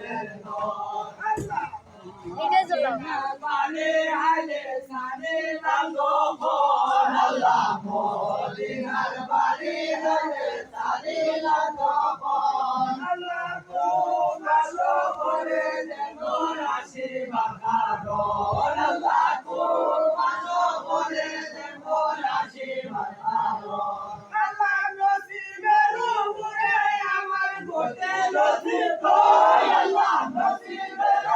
কুলের দল এটা চলো বানে আলে সানে লাগো ফল আল্লাহ মদিনার বাড়ি আলে সানে লাগো ফল আল্লাহ কো ভালো করে দেন রাশি বাকারো আল্লাহ কো ভালো করে দেন রাশি বাকারো আল্লাহ নসিবের উপরে আমার গোটে নসিব কই আল্লাহ নসিবের Allah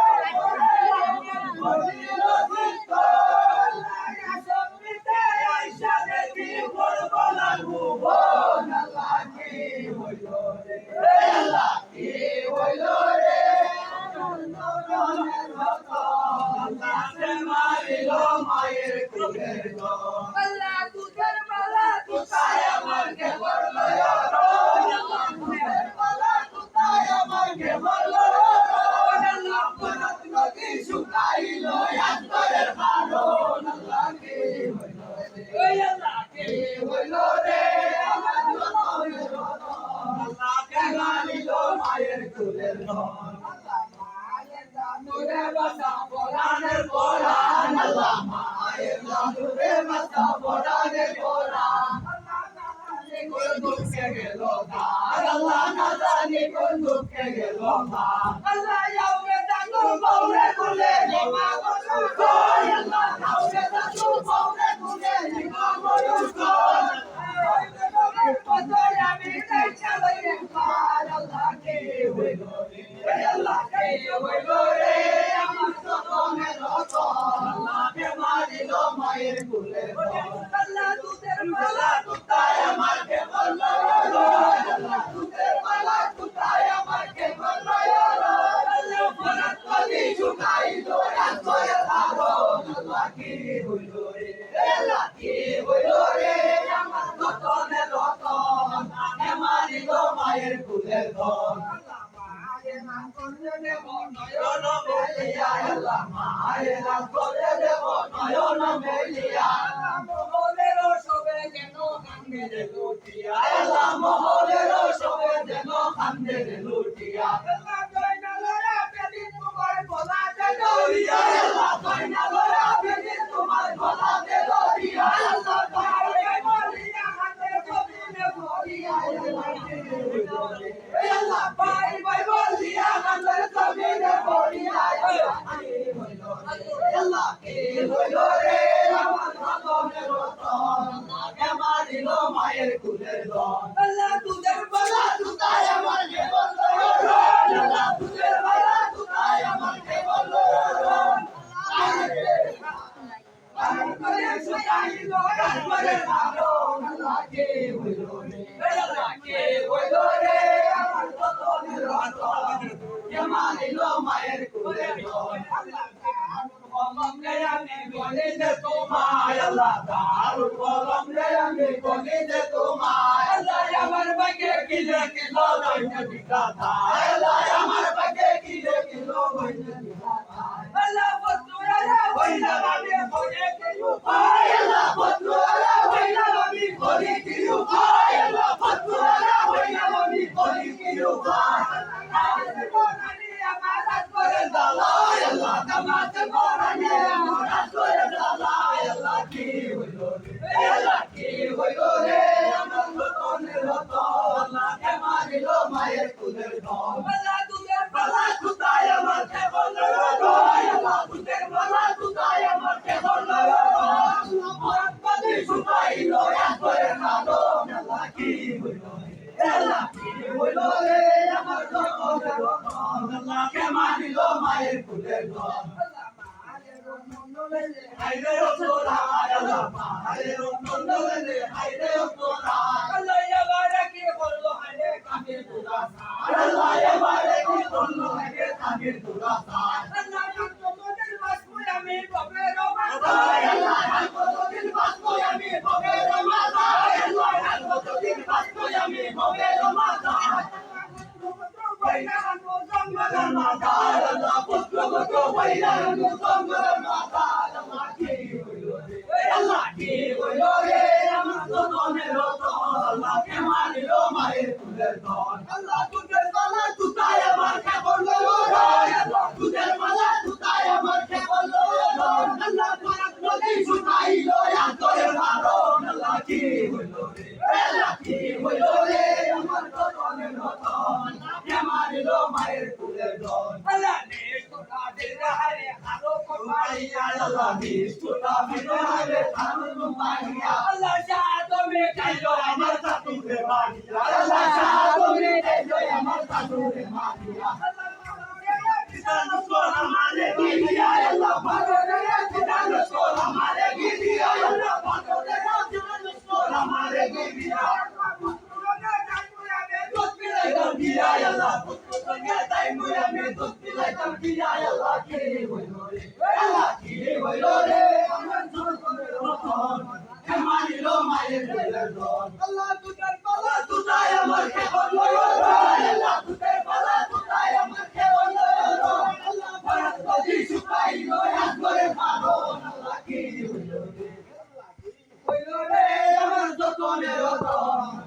আল্লাহ নিষ্ঠুরা বিনয়ে থানুন মাহিয়া আল্লাহ শাহ তুমি কাইলো আমার সাতুরে মাহিয়া আল্লাহ শাহ তুমি কাইলো আমার সাতুরে মাহিয়া हमारे गिरिया अल्लाह पागल जान को हमारे गिरिया अल्लाह पागल जान को हमारे गिरिया दूध पिलाई दम गिरा अल्लाह दूध संगे टाइम मुया में दूध पिलाई दम गिरा अल्लाह के होइलो रे हमन जोर करे रोन हमारी लो माये दिलदोन अल्लाह तुझर पाला तुझाय अमर के होलो अल्लाह तुझर पाला तुझाय अमर के होलो হইলো রে আমার যতনের রতন